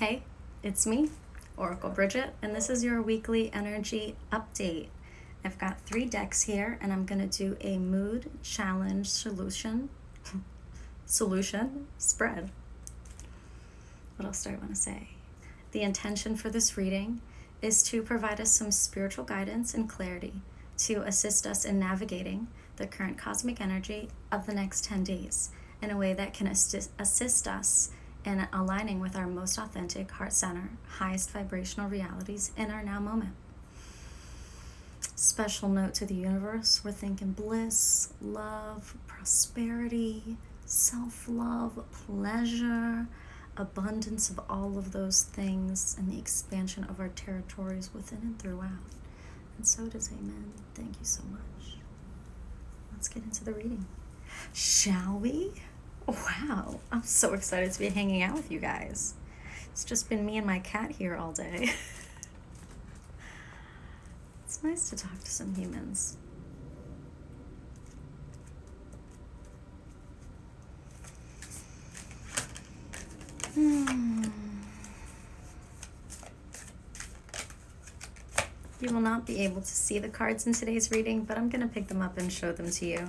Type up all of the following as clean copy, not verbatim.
Hey, it's me, Oracle Brigette, and this is your weekly energy update. I've got 3 decks here, and I'm going to do a mood challenge solution spread. What else do I want to say? The intention for this reading is to provide us some spiritual guidance and clarity to assist us in navigating the current cosmic energy of the next 10 days in a way that can assist us in aligning with our most authentic, heart center, highest vibrational realities in our now moment. Special note to the universe, we're thinking bliss, love, prosperity, self-love, pleasure, abundance of all of those things, and the expansion of our territories within and throughout. And so does Amen. Thank you so much. Let's get into the reading. Shall we? Wow, I'm so excited to be hanging out with you guys. It's just been me and my cat here all day. It's nice to talk to some humans. You will not be able to see the cards in today's reading, but I'm going to pick them up and show them to you.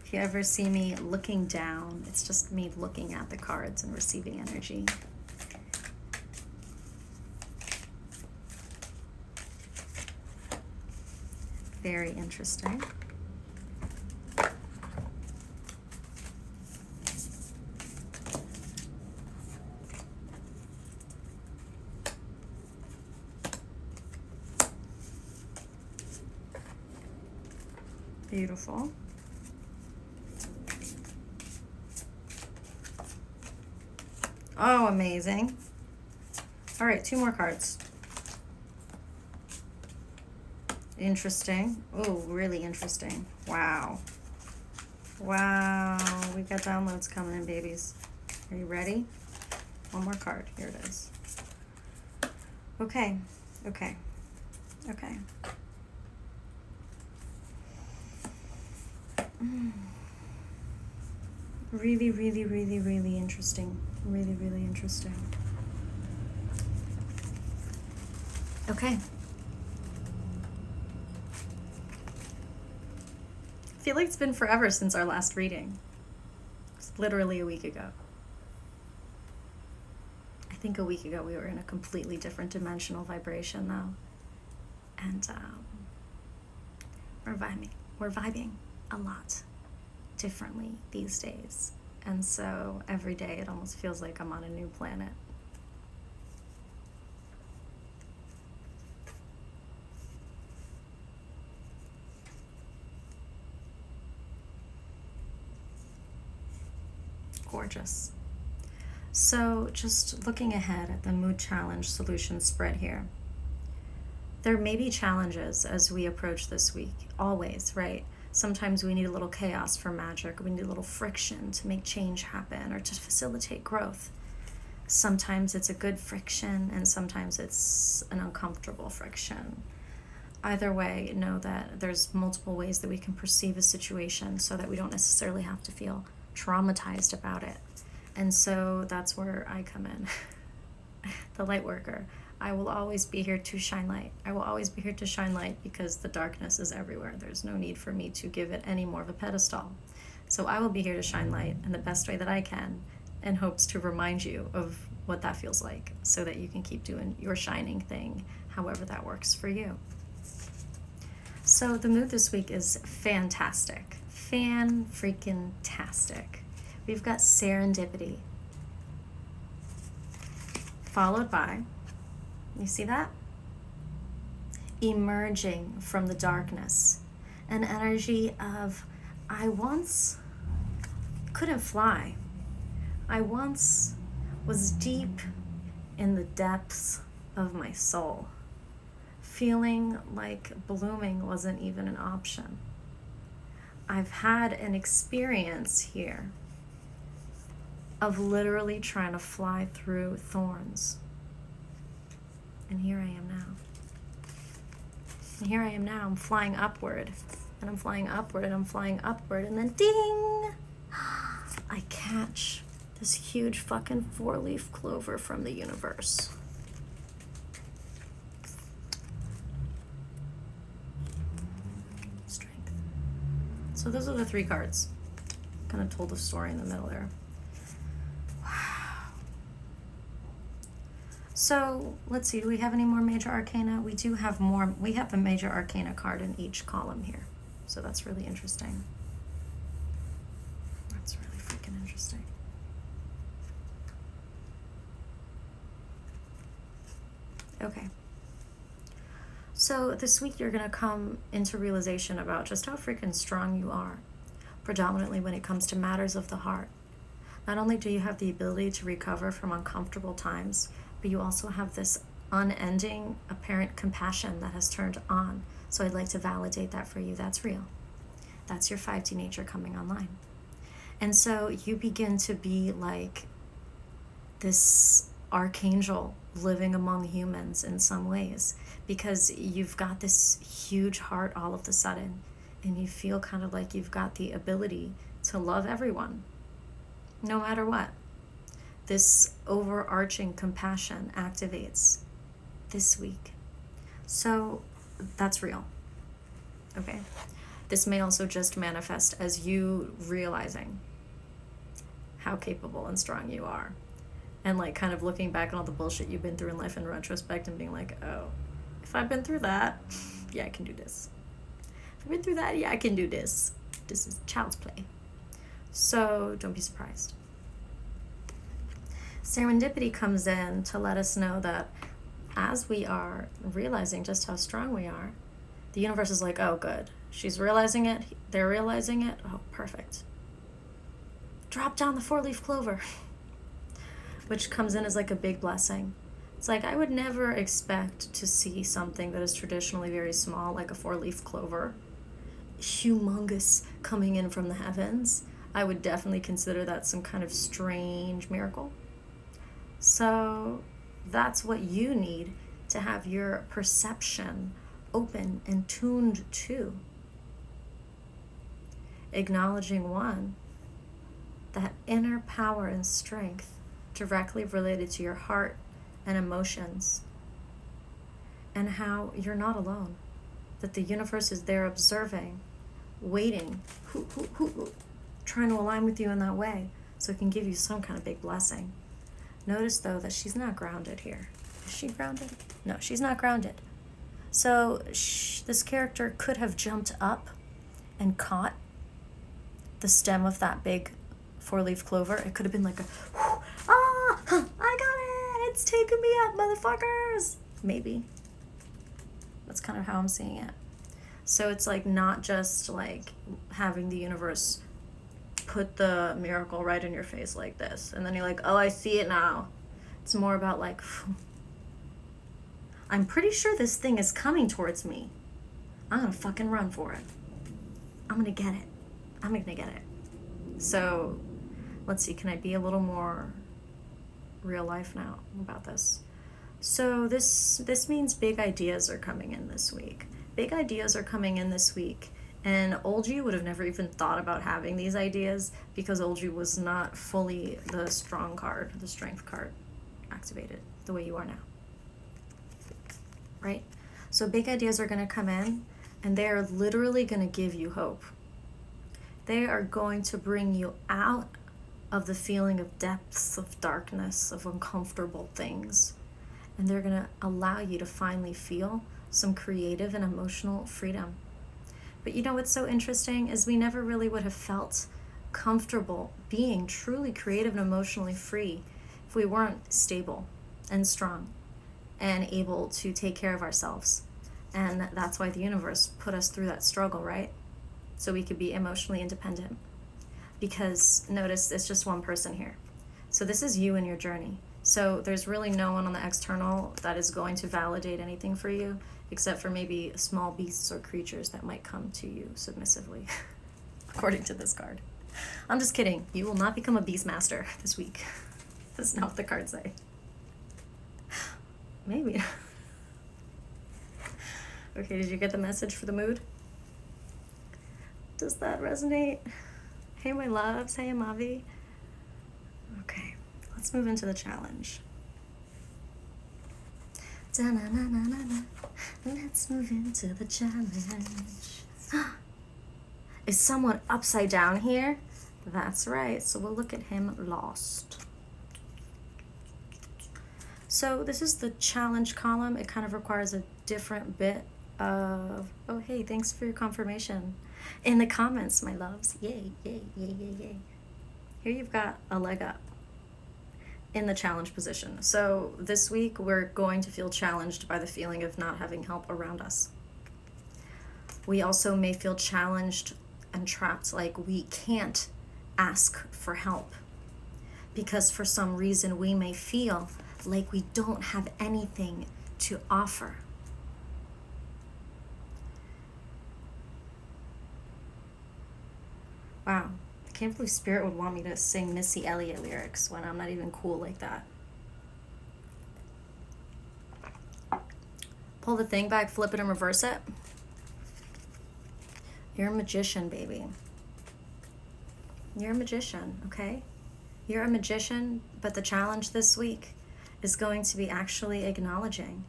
If you ever see me looking down, it's just me looking at the cards and receiving energy. Very interesting. Beautiful. Oh, amazing. All right, 2 more cards. Interesting. Oh, really interesting. Wow. Wow. We got downloads coming in, babies. Are you ready? 1 more card. Here it is. Okay. Okay. Okay. Really, really, really, really interesting. Really, really interesting. Okay. I feel like it's been forever since our last reading. It's literally a week ago. I think a week ago we were in a completely different dimensional vibration though. And we're vibing a lot differently these days. And so every day it almost feels like I'm on a new planet. Gorgeous. So just looking ahead at the mood challenge solution spread here. There may be challenges as we approach this week, always, right? Sometimes we need a little chaos for magic. We need a little friction to make change happen or to facilitate growth. Sometimes it's a good friction and sometimes it's an uncomfortable friction. Either way, know that there's multiple ways that we can perceive a situation so that we don't necessarily have to feel traumatized about it. And so that's where I come in. The Lightworker. I will always be here to shine light. I will always be here to shine light because the darkness is everywhere. There's no need for me to give it any more of a pedestal. So I will be here to shine light in the best way that I can in hopes to remind you of what that feels like so that you can keep doing your shining thing, however that works for you. So the mood this week is fantastic. Fan-freaking-tastic. We've got serendipity. Followed by, you see that? Emerging from the darkness. An energy of, I once couldn't fly. I once was deep in the depths of my soul, feeling like blooming wasn't even an option. I've had an experience here of literally trying to fly through thorns. And here I am now. And here I am now. I'm flying upward. And I'm flying upward and I'm flying upward. And then ding! I catch this huge fucking 4-leaf clover from the universe. So those are the 3 cards. Kind of told the story in the middle there. Wow. So let's see, do we have any more major arcana? We do have more. We have a major arcana card in each column here. So that's really interesting. That's really freaking interesting. Okay. So this week you're going to come into realization about just how freaking strong you are, predominantly when it comes to matters of the heart. Not only do you have the ability to recover from uncomfortable times, but you also have this unending, apparent compassion that has turned on. So I'd like to validate that for you. That's real. That's your 5D nature coming online. And so you begin to be like this archangel living among humans in some ways, because you've got this huge heart all of a sudden, and you feel kind of like you've got the ability to love everyone, no matter what. This overarching compassion activates this week. So that's real. Okay. This may also just manifest as you realizing how capable and strong you are. And like kind of looking back on all the bullshit you've been through in life in retrospect and being like, oh, if I've been through that, yeah, I can do this. If I've been through that, yeah, I can do this. This is child's play. So don't be surprised. Serendipity comes in to let us know that as we are realizing just how strong we are, the universe is like, oh, good. She's realizing it. They're realizing it. Oh, perfect. Drop down the 4-leaf clover. Which comes in as like a big blessing. It's like I would never expect to see something that is traditionally very small, like a 4-leaf clover, humongous, coming in from the heavens. I would definitely consider that some kind of strange miracle. So that's what you need to have your perception open and tuned to. Acknowledging one, that inner power and strength directly related to your heart and emotions, and how you're not alone, that the universe is there observing, waiting, trying to align with you in that way so it can give you some kind of big blessing. Notice though that she's not grounded here. Is she grounded? No, she's not grounded. So this character could have jumped up and caught the stem of that big 4-leaf clover. It could have been like a, I got it! It's taking me up, motherfuckers! Maybe. That's kind of how I'm seeing it. So it's like not just like having the universe put the miracle right in your face like this, and then you're like, oh, I see it now. It's more about like, I'm pretty sure this thing is coming towards me. I'm gonna fucking run for it. I'm gonna get it. I'm gonna get it. So let's see, can I be a little more real life now about this? So this means big ideas are coming in this week. Big ideas are coming in this week. And old you would have never even thought about having these ideas because old you was not fully the strong card, the strength card activated the way you are now. Right? So big ideas are going to come in, and they are literally going to give you hope. They are going to bring you out of the feeling of depths of darkness, of uncomfortable things. And they're going to allow you to finally feel some creative and emotional freedom. But you know what's so interesting is we never really would have felt comfortable being truly creative and emotionally free if we weren't stable and strong and able to take care of ourselves. And that's why the universe put us through that struggle, right? So we could be emotionally independent. Because notice it's just one person here. So this is you and your journey. So there's really no one on the external that is going to validate anything for you, except for maybe small beasts or creatures that might come to you submissively, according to this card. I'm just kidding. You will not become a beast master this week. That's not what the cards say. Maybe. Okay, did you get the message for the mood? Does that resonate? Hey, my loves. Hey, Mavi. Okay, let's move into the challenge. Da-na-na-na-na-na. Let's move into the challenge. Is someone upside down here? That's right. So we'll look at him lost. So this is the challenge column. It kind of requires a different bit of, oh, hey, thanks for your confirmation in the comments, my loves. Yay, yay, yay, yay, yay. Here you've got a leg up in the challenge position. So this week we're going to feel challenged by the feeling of not having help around us. We also may feel challenged and trapped, like we can't ask for help because for some reason we may feel like we don't have anything to offer. Wow, I can't believe Spirit would want me to sing Missy Elliott lyrics when I'm not even cool like that. Pull the thing back, flip it and reverse it. You're a magician, baby. You're a magician, okay? You're a magician, but the challenge this week is going to be actually acknowledging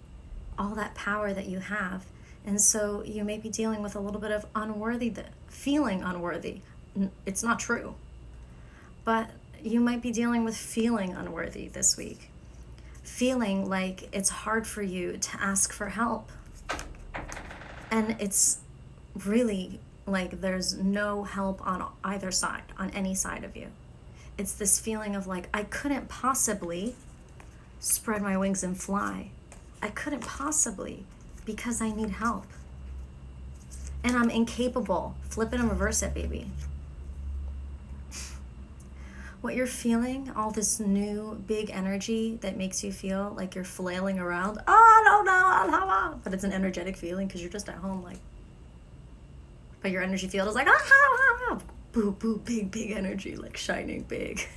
all that power that you have. And so you may be dealing with a little bit of feeling unworthy. It's not true. But you might be dealing with feeling unworthy this week. Feeling like it's hard for you to ask for help. And it's really like there's no help on either side, on any side of you. It's this feeling of like, I couldn't possibly spread my wings and fly. I couldn't possibly because I need help. And I'm incapable. Flip it and reverse it, baby. What you're feeling, all this new big energy that makes you feel like you're flailing around. Oh, I don't know. But it's an energetic feeling because you're just at home like. But your energy field is like, boo, boo, big energy, like shining big.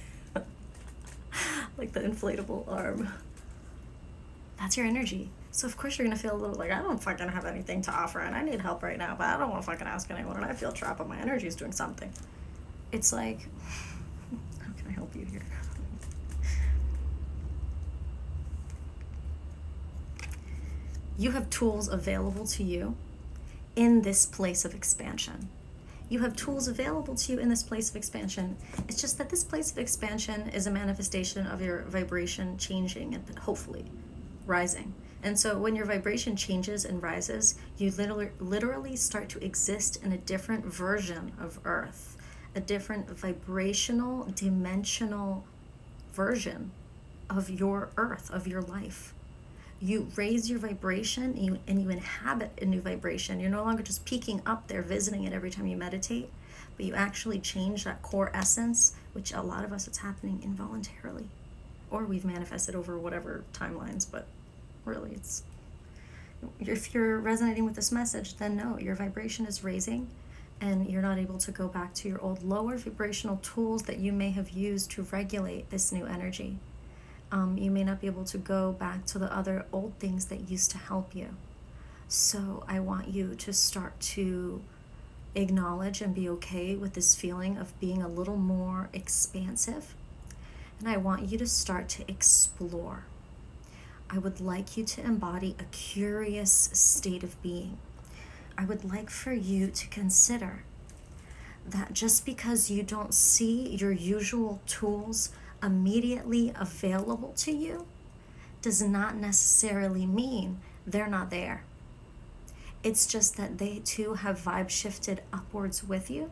Like the inflatable arm. That's your energy. So of course you're going to feel a little like, I don't fucking have anything to offer and I need help right now, but I don't want to fucking ask anyone and I feel trapped, but my energy is doing something. It's like, how can I help you here? You have tools available to you in this place of expansion. You have tools available to you in this place of expansion. It's just that this place of expansion is a manifestation of your vibration changing and hopefully rising. And so when your vibration changes and rises, you literally start to exist in a different version of Earth, a different vibrational, dimensional version of your Earth, of your life. You raise your vibration and you inhabit a new vibration. You're no longer just peeking up there, visiting it every time you meditate, but you actually change that core essence, which a lot of us, it's happening involuntarily. Or we've manifested over whatever timelines, but really it's, if you're resonating with this message, then no, your vibration is raising and you're not able to go back to your old lower vibrational tools that you may have used to regulate this new energy. You may not be able to go back to the other old things that used to help you. So I want you to start to acknowledge and be okay with this feeling of being a little more expansive. And I want you to start to explore. I would like you to embody a curious state of being. I would like for you to consider that just because you don't see your usual tools immediately available to you does not necessarily mean they're not there. It's just that they too have vibe shifted upwards with you.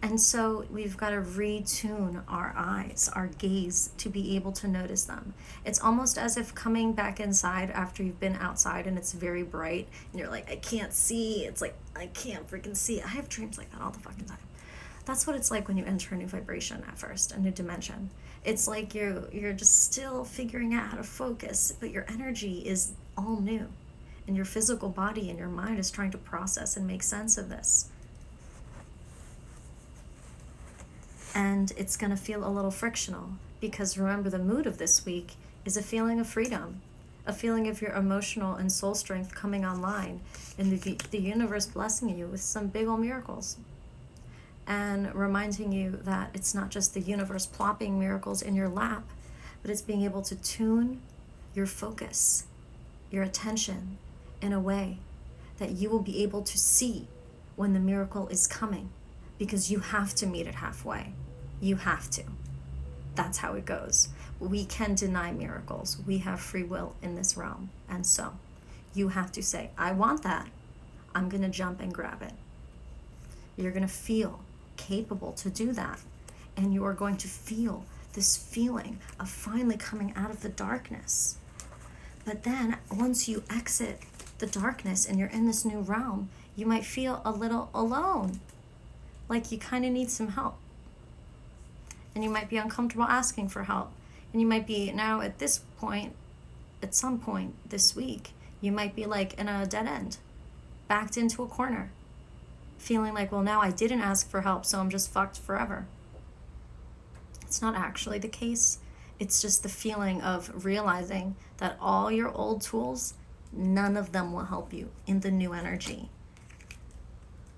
And so we've got to retune our eyes, our gaze, to be able to notice them. It's almost as if coming back inside after you've been outside and it's very bright and you're like, I can't see. It's like, I can't freaking see. I have dreams like that all the fucking time. That's what it's like when you enter a new vibration at first, a new dimension. It's like you're just still figuring out how to focus, but your energy is all new. And your physical body and your mind is trying to process and make sense of this. And it's going to feel a little frictional because remember, the mood of this week is a feeling of freedom, a feeling of your emotional and soul strength coming online, and the universe blessing you with some big old miracles. And reminding you that it's not just the universe plopping miracles in your lap, but it's being able to tune your focus, your attention in a way that you will be able to see when the miracle is coming because you have to meet it halfway. You have to. That's how it goes. We can deny miracles. We have free will in this realm. And so you have to say, I want that. I'm going to jump and grab it. You're going to feel capable to do that. And you are going to feel this feeling of finally coming out of the darkness. But then once you exit the darkness and you're in this new realm, you might feel a little alone. Like you kind of need some help. And you might be uncomfortable asking for help. And you might be now at this point, at some point this week, you might be like in a dead end, backed into a corner, feeling like, well, now I didn't ask for help, so I'm just fucked forever. It's not actually the case. It's just the feeling of realizing that all your old tools, none of them will help you in the new energy.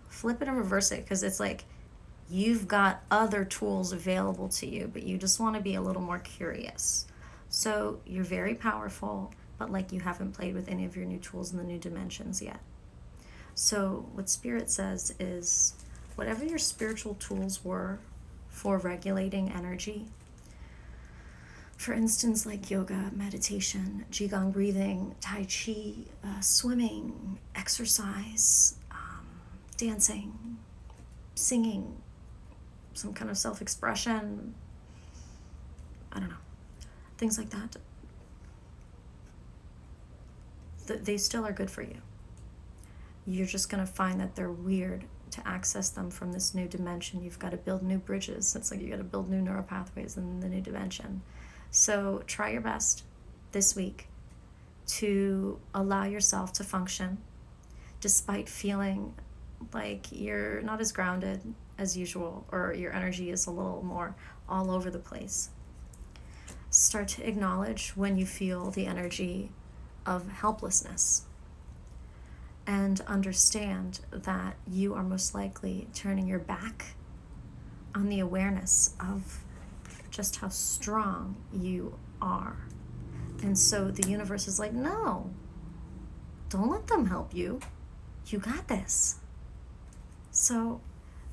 Flip it and reverse it, because it's like you've got other tools available to you, but you just want to be a little more curious. So you're very powerful, but like you haven't played with any of your new tools in the new dimensions yet. So what Spirit says is, whatever your spiritual tools were for regulating energy, for instance, like yoga, meditation, qigong breathing, tai chi, swimming, exercise, dancing, singing, some kind of self-expression, I don't know, things like that, they still are good for you. You're just going to find that they're weird to access them from this new dimension. You've got to build new bridges. It's like you got to build new neural pathways in the new dimension. So try your best this week to allow yourself to function despite feeling like you're not as grounded as usual, or your energy is a little more all over the place. Start to acknowledge when you feel the energy of helplessness, and understand that you are most likely turning your back on the awareness of just how strong you are. And so the universe is like, no, don't let them help you. You got this. So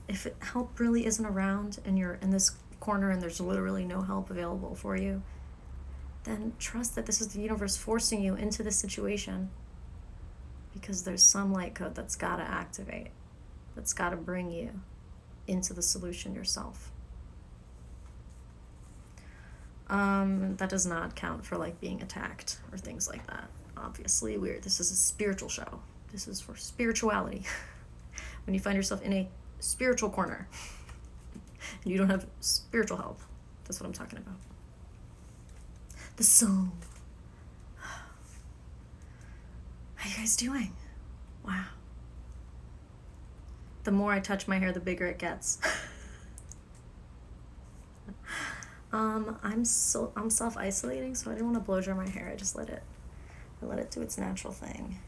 if help really isn't around and you're in this corner and there's literally no help available for you, then trust that this is the universe forcing you into this situation, because there's some light code that's got to activate, that's got to bring you into the solution yourself. That does not count for like being attacked or things like that. Obviously, this is a spiritual show. This is for spirituality. When you find yourself in a spiritual corner and you don't have spiritual help, that's what I'm talking about. The soul. How you guys doing? Wow. The more I touch my hair, the bigger it gets. I'm self-isolating, so I didn't want to blow dry my hair. I just let it do its natural thing.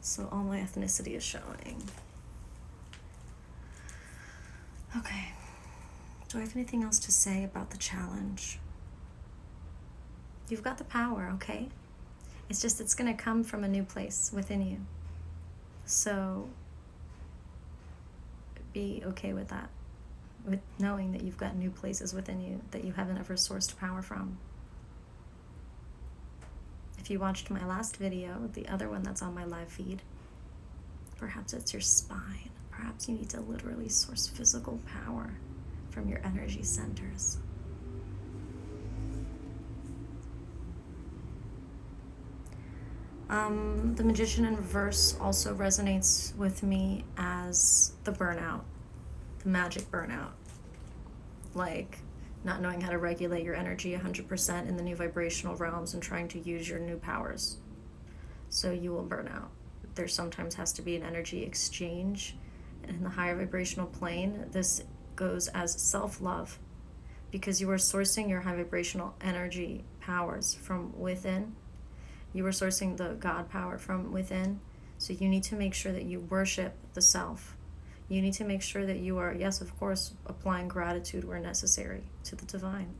So all my ethnicity is showing. Okay. Do I have anything else to say about the challenge? You've got the power, okay? It's just, it's going to come from a new place within you. So be okay with that, with knowing that you've got new places within you that you haven't ever sourced power from. If you watched my last video, the other one that's on my live feed, perhaps it's your spine. Perhaps you need to literally source physical power from your energy centers. The Magician in Reverse also resonates with me as the burnout, the magic burnout. Like not knowing how to regulate your energy 100% in the new vibrational realms and trying to use your new powers. So you will burn out. There sometimes has to be an energy exchange. And in the higher vibrational plane, this goes as self-love, because you are sourcing your high vibrational energy powers from within. You are sourcing the God power from within. So you need to make sure that you worship the self. You need to make sure that you are, yes, of course, applying gratitude where necessary to the divine.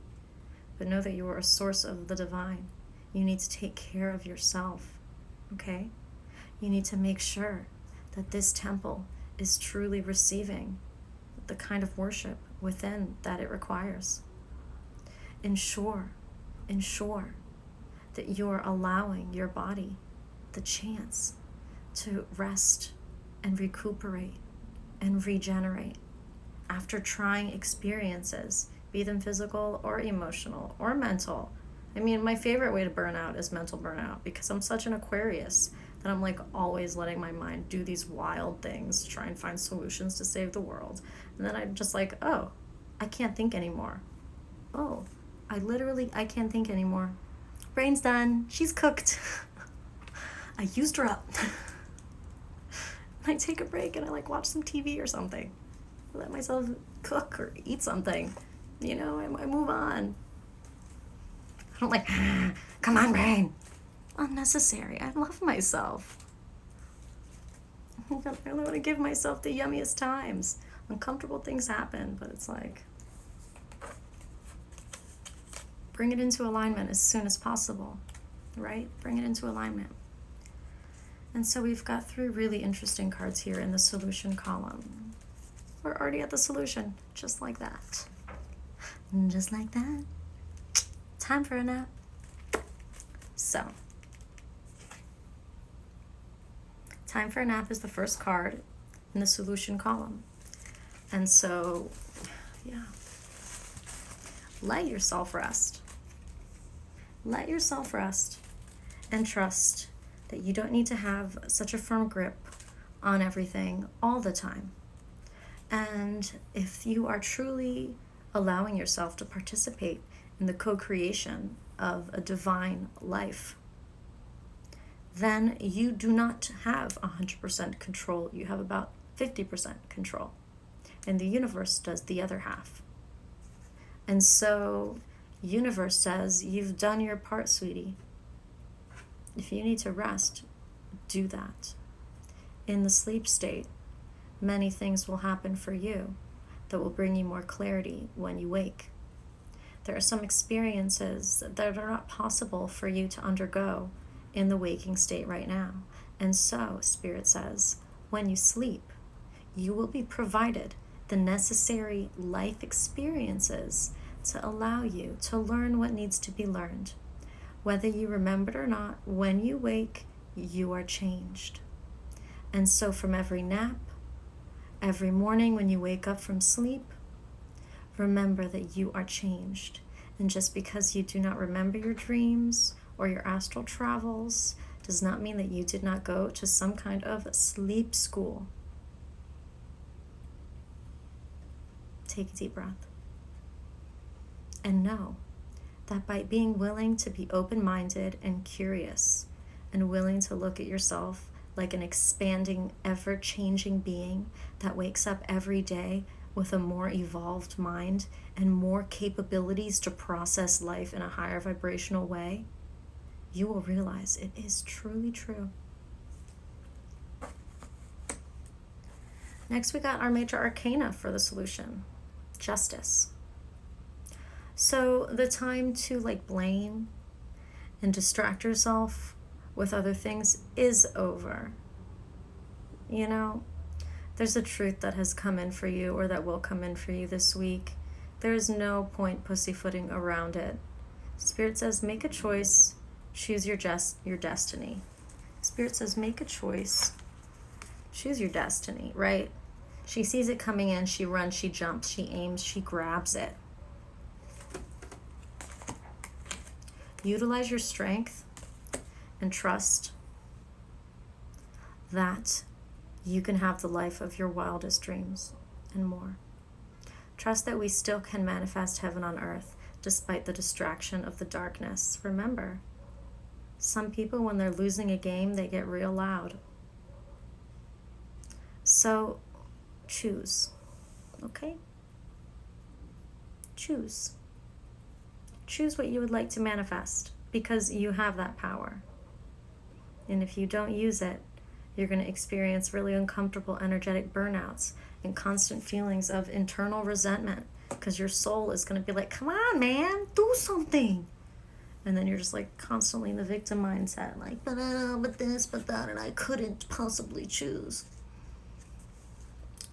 But know that you are a source of the divine. You need to take care of yourself, okay? You need to make sure that this temple is truly receiving the kind of worship within that it requires. Ensure that you're allowing your body the chance to rest and recuperate and regenerate after trying experiences, be them physical or emotional or mental. I mean, my favorite way to burn out is mental burnout, because I'm such an Aquarius that I'm like always letting my mind do these wild things, try and find solutions to save the world. And then I'm just like, oh, I can't think anymore. Oh, I can't think anymore. Brain's done. She's cooked. I used her up. I take a break and I like watch some TV or something. I let myself cook or eat something. You know, I move on. I don't like, come on, brain. Unnecessary. I love myself. I really want to give myself the yummiest times. Uncomfortable things happen, but it's like, bring it into alignment as soon as possible, right? Bring it into alignment. And so we've got 3 really interesting cards here in the solution column. We're already at the solution, just like that. Just like that. Time for a nap. So, time for a nap is the first card in the solution column. And so, yeah, let yourself rest. Let yourself rest and trust that you don't need to have such a firm grip on everything all the time. And if you are truly allowing yourself to participate in the co-creation of a divine life, then you do not have 100% control. You have about 50% control. And the universe does the other half. And so, universe says, you've done your part, sweetie. If you need to rest, do that. In the sleep state, many things will happen for you that will bring you more clarity when you wake. There are some experiences that are not possible for you to undergo in the waking state right now. And so, Spirit says, when you sleep, you will be provided the necessary life experiences to allow you to learn what needs to be learned. Whether you remember it or not, when you wake, you are changed. And so from every nap, every morning when you wake up from sleep, remember that you are changed. And just because you do not remember your dreams or your astral travels does not mean that you did not go to some kind of sleep school. Take a deep breath. And know that by being willing to be open-minded and curious and willing to look at yourself like an expanding, ever-changing being that wakes up every day with a more evolved mind and more capabilities to process life in a higher vibrational way, you will realize it is truly true. Next, we got our major arcana for the solution, Justice. So the time to blame and distract yourself with other things is over. You know, there's a truth that has come in for you, or that will come in for you this week. There is no point pussyfooting around it. Spirit says, make a choice, choose your destiny. Spirit says, make a choice, choose your destiny, right? She sees it coming in, she runs, she jumps, she aims, she grabs it. Utilize your strength and trust that you can have the life of your wildest dreams and more. Trust that we still can manifest heaven on earth despite the distraction of the darkness. Remember, some people, when they're losing a game, they get real loud. So choose, okay? Choose. Choose what you would like to manifest, because you have that power. And if you don't use it, you're going to experience really uncomfortable energetic burnouts and constant feelings of internal resentment, because your soul is going to be like, come on, man, do something. And then you're just constantly in the victim mindset, but this, but that, and I couldn't possibly choose.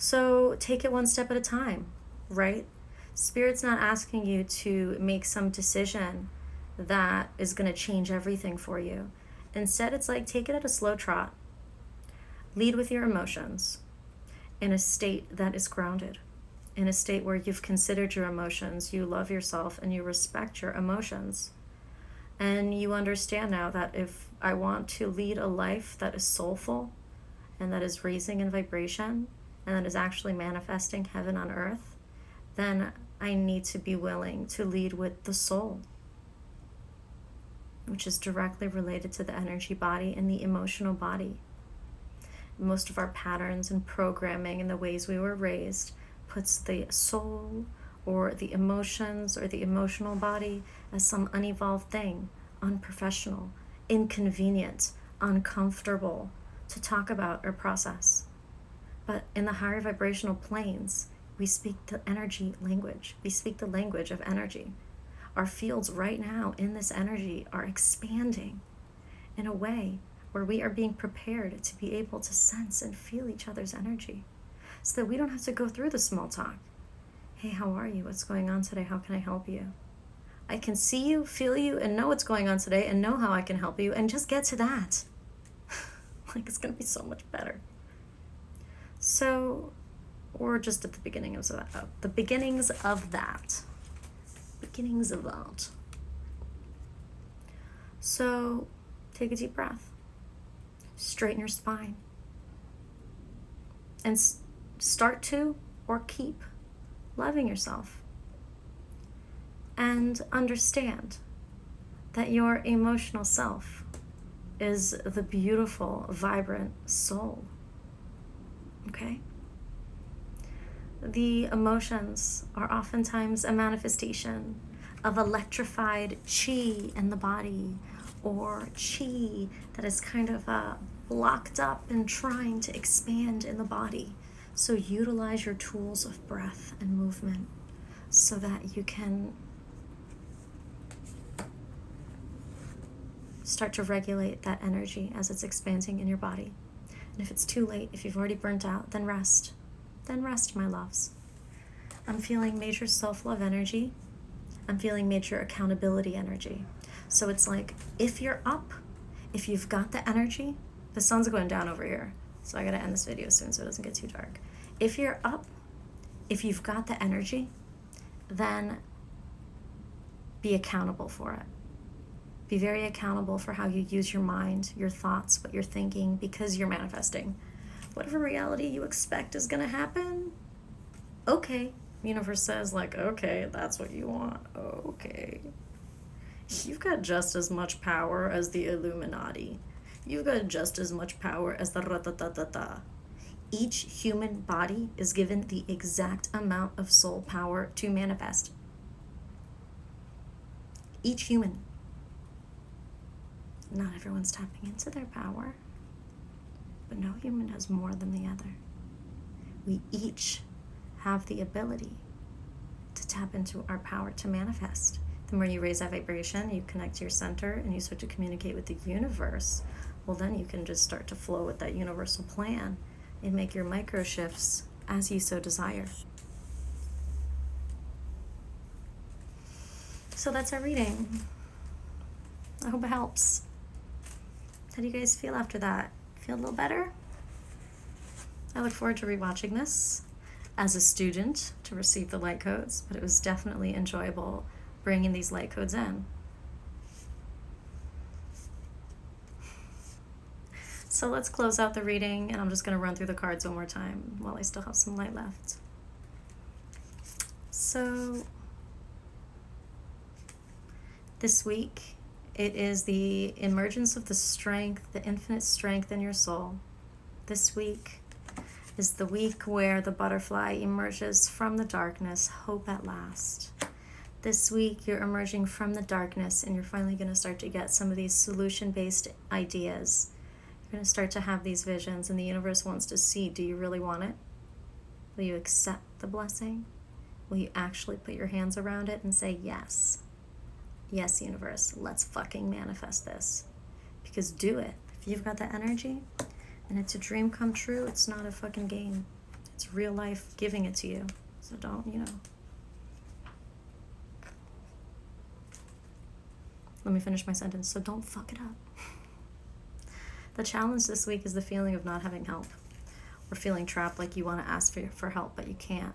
So take it one step at a time, right? Spirit's not asking you to make some decision that is going to change everything for you. Instead, it's like, take it at a slow trot. Lead with your emotions in a state that is grounded, in a state where you've considered your emotions, you love yourself, and you respect your emotions. And you understand now that if I want to lead a life that is soulful and that is raising in vibration and that is actually manifesting heaven on earth, then I need to be willing to lead with the soul, which is directly related to the energy body and the emotional body. Most of our patterns and programming and the ways we were raised puts the soul or the emotions or the emotional body as some unevolved thing, unprofessional, inconvenient, uncomfortable to talk about or process. But in the higher vibrational planes, we speak the energy language. We speak the language of energy. Our fields right now in this energy are expanding in a way where we are being prepared to be able to sense and feel each other's energy so that we don't have to go through the small talk. Hey, how are you? What's going on today? How can I help you? I can see you, feel you, and know what's going on today and know how I can help you, and just get to that. Like, it's going to be so much better. So, or just at the beginning of that. The beginnings of that. Beginnings of that. So, take a deep breath. Straighten your spine. And start to, or keep, loving yourself. And understand that your emotional self is the beautiful, vibrant soul. Okay? The emotions are oftentimes a manifestation of electrified chi in the body, or chi that is kind of locked up and trying to expand in the body. So utilize your tools of breath and movement so that you can start to regulate that energy as it's expanding in your body. And if it's too late, if you've already burnt out, then rest. Then rest, my loves. I'm feeling major self-love energy. I'm feeling major accountability energy. So it's like, if you're up, if you've got the energy, the sun's going down over here, so I gotta end this video soon so it doesn't get too dark. If you're up, if you've got the energy, then be accountable for it. Be very accountable for how you use your mind, your thoughts, what you're thinking, because you're manifesting. Whatever reality you expect is gonna happen, okay. Universe says, like, okay, that's what you want, okay. You've got just as much power as the Illuminati. You've got just as much power as the ra-ta-ta-ta-ta. Each human body is given the exact amount of soul power to manifest. Each human. Not everyone's tapping into their power, but no human has more than the other. We each have the ability to tap into our power to manifest. The more you raise that vibration, you connect to your center, and you start to communicate with the universe, well, then you can just start to flow with that universal plan and make your micro shifts as you so desire. So that's our reading. I hope it helps. How do you guys feel after that? Feel a little better? I look forward to rewatching this as a student to receive the light codes, but it was definitely enjoyable bringing these light codes in. So let's close out the reading, and I'm just going to run through the cards one more time while I still have some light left. So this week, it is the emergence of the strength, the infinite strength in your soul. This week is the week where the butterfly emerges from the darkness, hope at last. This week, you're emerging from the darkness, and you're finally going to start to get some of these solution-based ideas. You're going to start to have these visions, and the universe wants to see, do you really want it? Will you accept the blessing? Will you actually put your hands around it and say, yes? Yes, universe, let's fucking manifest this. Because do it. If you've got the energy, and it's a dream come true, it's not a fucking game. It's real life giving it to you. So don't, let me finish my sentence. So don't fuck it up. The challenge this week is the feeling of not having help, or feeling trapped, like you want to ask for help, but you can't.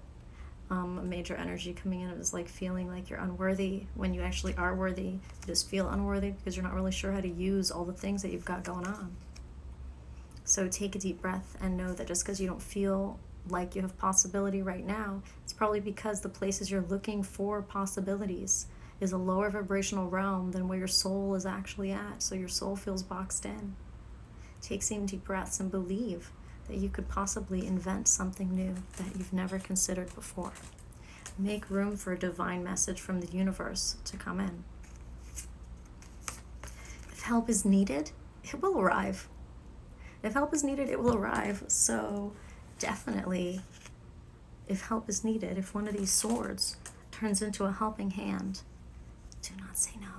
A major energy coming in is like feeling like you're unworthy when you actually are worthy. You just feel unworthy because you're not really sure how to use all the things that you've got going on. So take a deep breath and know that just because you don't feel like you have possibility right now, it's probably because the places you're looking for possibilities is a lower vibrational realm than where your soul is actually at. So your soul feels boxed in. Take some deep breaths and believe that you could possibly invent something new that you've never considered before. Make room for a divine message from the universe to come in. If help is needed, it will arrive. If help is needed, it will arrive. So definitely, if help is needed, if one of these swords turns into a helping hand, do not say no,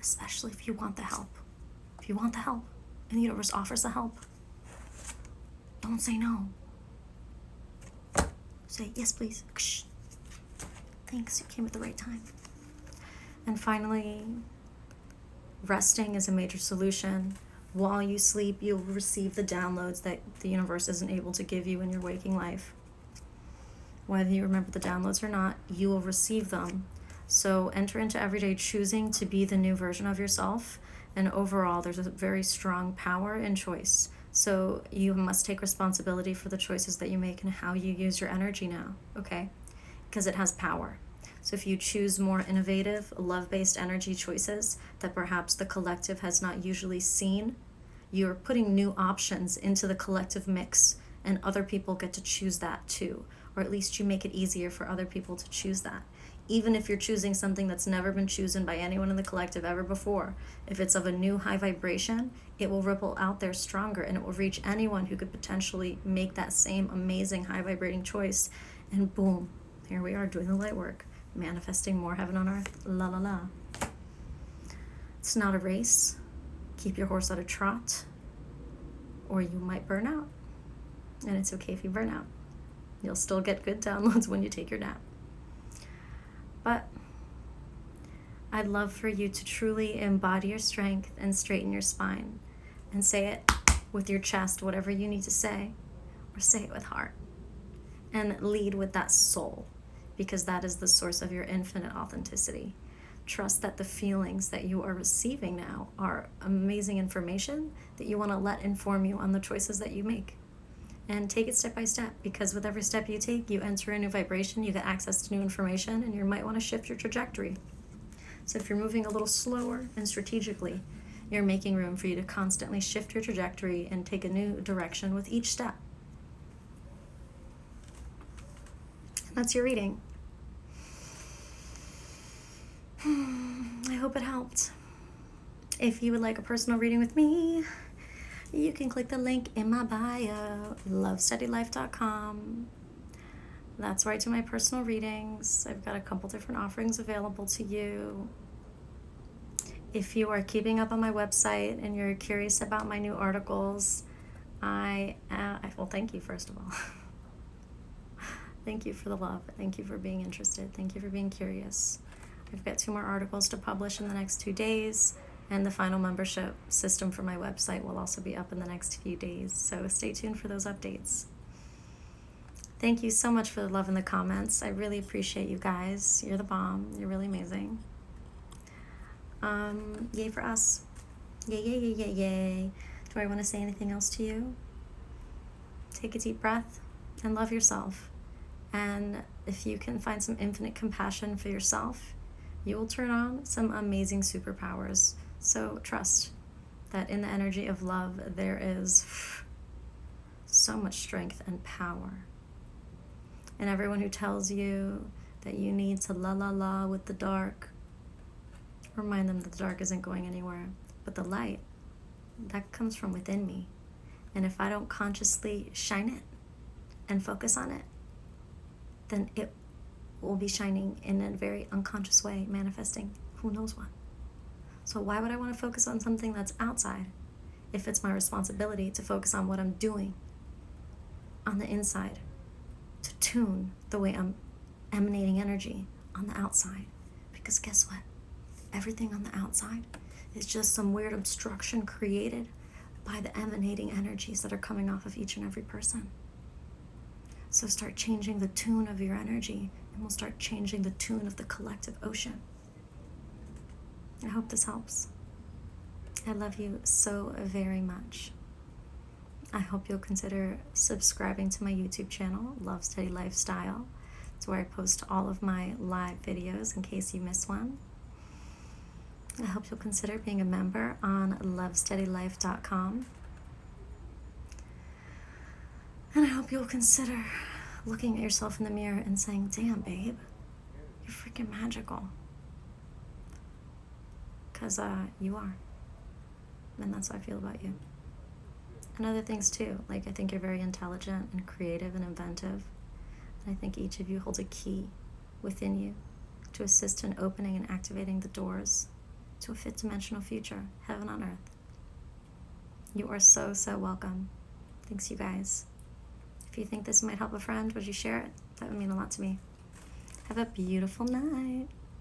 especially if you want the help. If you want the help, and the universe offers the help, don't say no. Say, yes, please. Thanks, you came at the right time. And finally, resting is a major solution. While you sleep, you'll receive the downloads that the universe isn't able to give you in your waking life. Whether you remember the downloads or not, you will receive them. So enter into every day choosing to be the new version of yourself. And overall, there's a very strong power in choice. So you must take responsibility for the choices that you make and how you use your energy now, okay? Because it has power. So if you choose more innovative, love-based energy choices that perhaps the collective has not usually seen, you're putting new options into the collective mix, and other people get to choose that too. Or at least you make it easier for other people to choose that. Even if you're choosing something that's never been chosen by anyone in the collective ever before, if it's of a new high vibration, it will ripple out there stronger, and it will reach anyone who could potentially make that same amazing high vibrating choice. And boom, here we are doing the light work, manifesting more heaven on earth. La la la. It's not a race. Keep your horse at a trot, or you might burn out. And it's okay if you burn out. You'll still get good downloads when you take your nap. But I'd love for you to truly embody your strength and straighten your spine, and say it with your chest, whatever you need to say, or say it with heart, and lead with that soul, because that is the source of your infinite authenticity. Trust that the feelings that you are receiving now are amazing information that you want to let inform you on the choices that you make. And take it step by step, because with every step you take, you enter a new vibration, you get access to new information, and you might want to shift your trajectory. So if you're moving a little slower and strategically, you're making room for you to constantly shift your trajectory and take a new direction with each step. And that's your reading. I hope it helped. If you would like a personal reading with me, you can click the link in my bio, lovesteadylife.com. That's where I do my personal readings. I've got a couple different offerings available to you. If you are keeping up on my website and you're curious about my new articles, well, thank you, first of all. Thank you for the love. Thank you for being interested. Thank you for being curious. I've got 2 more articles to publish in the next 2 days. And the final membership system for my website will also be up in the next few days. So stay tuned for those updates. Thank you so much for the love in the comments. I really appreciate you guys. You're the bomb. You're really amazing. Yay for us. Yay, yay, yay, yay, yay. Do I want to say anything else to you? Take a deep breath and love yourself. And if you can find some infinite compassion for yourself, you will turn on some amazing superpowers. So trust that in the energy of love, there is so much strength and power. And everyone who tells you that you need to la la la with the dark, remind them that the dark isn't going anywhere. But the light, that comes from within me. And if I don't consciously shine it and focus on it, then it will be shining in a very unconscious way, manifesting who knows what. So why would I want to focus on something that's outside if it's my responsibility to focus on what I'm doing on the inside? to tune the way I'm emanating energy on the outside. Because guess what? Everything on the outside is just some weird obstruction created by the emanating energies that are coming off of each and every person. So start changing the tune of your energy, and we'll start changing the tune of the collective ocean. I hope this helps. I love you so very much. I hope you'll consider subscribing to my YouTube channel, Love Steady Lifestyle. It's where I post all of my live videos in case you miss one. I hope you'll consider being a member on lovesteadylife.com. And I hope you'll consider looking at yourself in the mirror and saying, damn, babe, you're freaking magical. Because you are. And that's how I feel about you. And other things too. Like, I think you're very intelligent and creative and inventive. And I think each of you holds a key within you to assist in opening and activating the doors to a fifth dimensional future, heaven on earth. You are so, so welcome. Thanks, you guys. If you think this might help a friend, would you share it? That would mean a lot to me. Have a beautiful night.